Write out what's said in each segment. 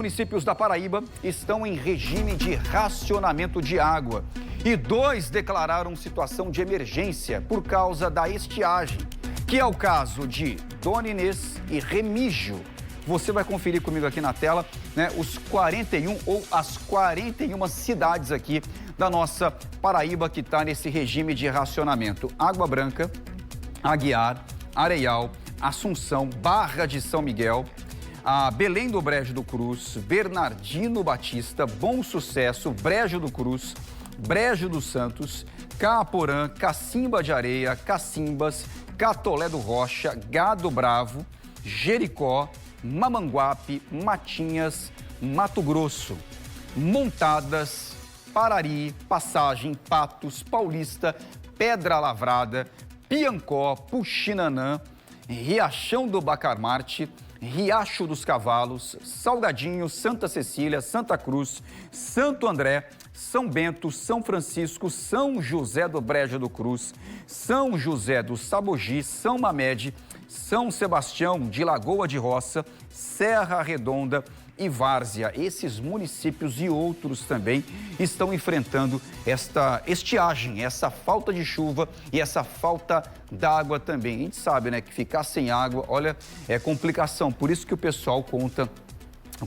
Municípios da Paraíba estão em regime de racionamento de água e 2 declararam situação de emergência por causa da estiagem, que é o caso de Dona Inês e Remígio. Você vai conferir comigo aqui na tela, né, os 41 ou as 41 cidades aqui da nossa Paraíba que está nesse regime de racionamento. Água Branca, Aguiar, Areial, Assunção, Barra de São Miguel, a Belém do Brejo do Cruz, Bernardino Batista, Bom Sucesso, Brejo do Cruz, Brejo dos Santos, Caaporã, Cacimba de Areia, Cacimbas, Catolé do Rocha, Gado Bravo, Jericó, Mamanguape, Matinhas, Mato Grosso, Montadas, Parari, Passagem, Patos, Paulista, Pedra Lavrada, Piancó, Puxinanã, Riachão do Bacamarte, Riacho dos Cavalos, Salgadinho, Santa Cecília, Santa Cruz, Santo André, São Bento, São Francisco, São José do Brejo do Cruz, São José do Sabogi, São Mamede, São Sebastião de Lagoa de Roça, Serra Redonda e Várzea. Esses municípios e outros também estão enfrentando esta estiagem, essa falta de chuva e essa falta d'água também. A gente sabe, né, que ficar sem água, olha, é complicação. Por isso que o pessoal conta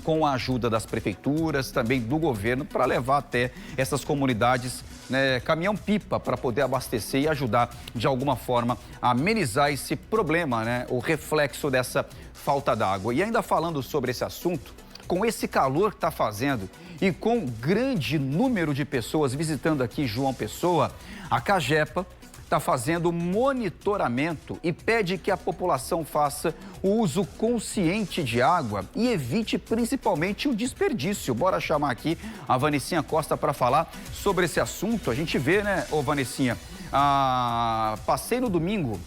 com a ajuda das prefeituras, também do governo, para levar até essas comunidades, né, caminhão-pipa, para poder abastecer e ajudar, de alguma forma, a amenizar esse problema, né, o reflexo dessa falta d'água. E ainda falando sobre esse assunto, com esse calor que está fazendo e com grande número de pessoas visitando aqui João Pessoa, a Cagepa está fazendo monitoramento e pede que a população faça o uso consciente de água e evite principalmente o desperdício. Bora chamar aqui a Vanessinha Costa para falar sobre esse assunto. A gente vê, né, ô Vanessinha, passei no domingo,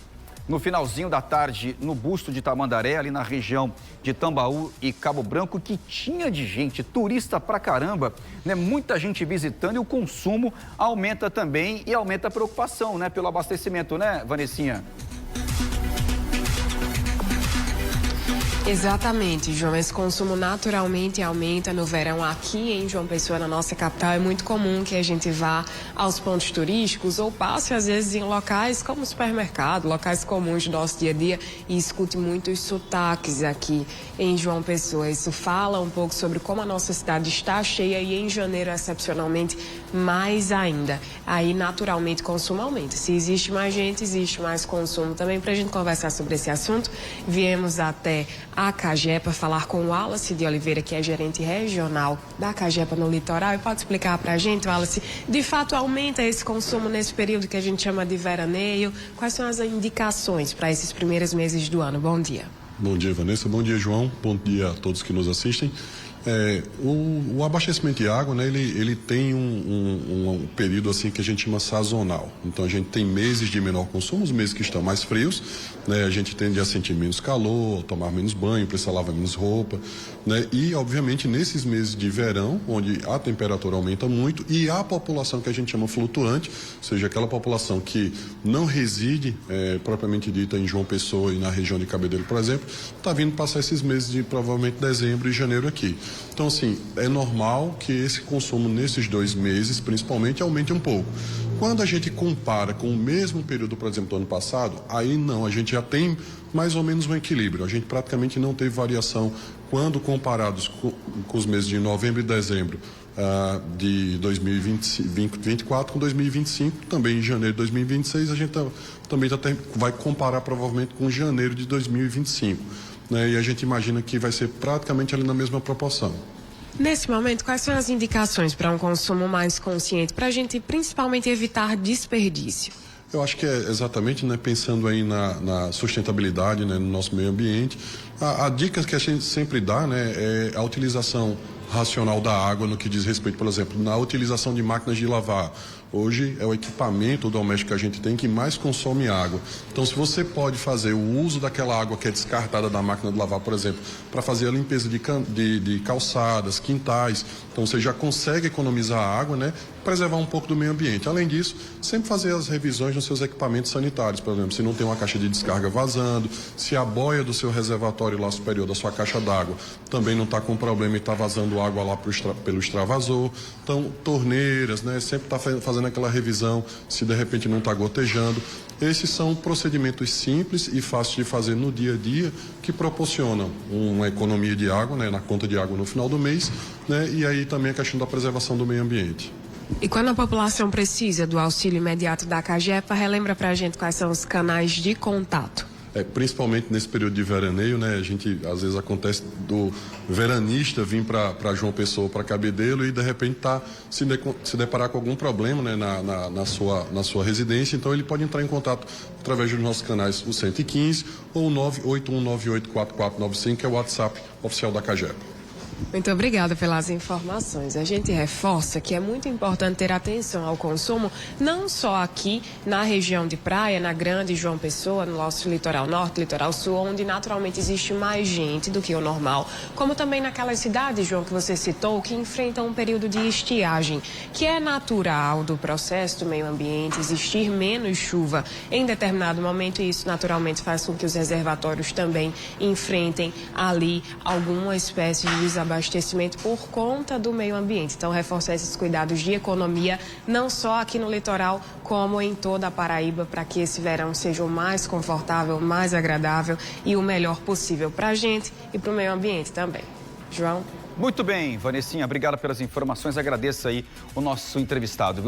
no finalzinho da tarde, no busto de Tamandaré, ali na região de Tambaú e Cabo Branco, que tinha de gente, turista pra caramba, né? Muita gente visitando e o consumo aumenta também e aumenta a preocupação, né? Pelo abastecimento, né, Vanessinha? Exatamente, João. Esse consumo naturalmente aumenta no verão aqui em João Pessoa, na nossa capital. É muito comum que a gente vá aos pontos turísticos ou passe, às vezes, em locais como supermercado, locais comuns do nosso dia a dia e escute muitos sotaques aqui em João Pessoa. Isso fala um pouco sobre como a nossa cidade está cheia e em janeiro, excepcionalmente, mais ainda. Aí, naturalmente, o consumo aumenta. Se existe mais gente, existe mais consumo também. Para a gente conversar sobre esse assunto, viemos até a Cagepa falar com o Wallace de Oliveira, que é gerente regional da Cagepa no litoral. E pode explicar para a gente, Wallace, de fato aumenta esse consumo nesse período que a gente chama de veraneio? Quais são as indicações para esses primeiros meses do ano? Bom dia. Bom dia, Vanessa. Bom dia, João. Bom dia a todos que nos assistem. O abastecimento de água, né, ele tem um período assim que a gente chama sazonal. Então a gente tem meses de menor consumo, os meses que estão mais frios, né, a gente tende a sentir menos calor, tomar menos banho, precisar lavar menos roupa, né, e obviamente nesses meses de verão, onde a temperatura aumenta muito e a população que a gente chama flutuante, ou seja, aquela população que não reside propriamente dita em João Pessoa e na região de Cabedelo, por exemplo, está vindo passar esses meses de provavelmente dezembro e janeiro aqui. Então, assim, é normal que esse consumo nesses 2 meses, principalmente, aumente um pouco. Quando a gente compara com o mesmo período, por exemplo, do ano passado, aí não, a gente já tem mais ou menos um equilíbrio. A gente praticamente não teve variação quando comparados com os meses de novembro e dezembro de 2024 com 2025. Também em janeiro de 2026, a gente também vai comparar provavelmente com janeiro de 2025. Né, e a gente imagina que vai ser praticamente ali na mesma proporção. Nesse momento, quais são as indicações para um consumo mais consciente, para a gente principalmente evitar desperdício? Eu acho que é exatamente, né, pensando aí na sustentabilidade, né, no nosso meio ambiente. A dica que a gente sempre dá, né, é a utilização racional da água no que diz respeito, por exemplo, na utilização de máquinas de lavar. Hoje é o equipamento doméstico que a gente tem que mais consome água. Então, se você pode fazer o uso daquela água que é descartada da máquina de lavar, por exemplo, para fazer a limpeza de calçadas, quintais, então você já consegue economizar água, né? Preservar um pouco do meio ambiente. Além disso, sempre fazer as revisões nos seus equipamentos sanitários, por exemplo, se não tem uma caixa de descarga vazando, se a boia do seu reservatório reservatório lá superior da sua caixa d'água também não está com problema e está vazando água lá pelo extravasor. Então, torneiras, né? Sempre está fazendo aquela revisão se de repente não está gotejando. Esses são procedimentos simples e fáceis de fazer no dia a dia que proporcionam uma economia de água, né, na conta de água no final do mês, né, e aí também a questão da preservação do meio ambiente. E quando a população precisa do auxílio imediato da CAGEPA, relembra para a gente quais são os canais de contato. Principalmente nesse período de veraneio, né? A gente, às vezes acontece do veranista vir para João Pessoa, para Cabedelo e de repente se deparar com algum problema, né? na sua residência. Então ele pode entrar em contato através dos nossos canais, o 115 ou o 981984495, que é o WhatsApp oficial da CAGEPA. Muito obrigada pelas informações. A gente reforça que é muito importante ter atenção ao consumo, não só aqui na região de praia, na Grande João Pessoa, no nosso litoral norte, litoral sul, onde naturalmente existe mais gente do que o normal, como também naquelas cidades, João, que você citou, que enfrentam um período de estiagem, que é natural do processo do meio ambiente, existir menos chuva em determinado momento, e isso naturalmente faz com que os reservatórios também enfrentem ali alguma espécie de desabastecimento por conta do meio ambiente. Então, reforçar esses cuidados de economia, não só aqui no litoral, como em toda a Paraíba, para que esse verão seja o mais confortável, mais agradável e o melhor possível para a gente e para o meio ambiente também. João? Muito bem, Vanessinha, obrigado pelas informações. Agradeço aí o nosso entrevistado.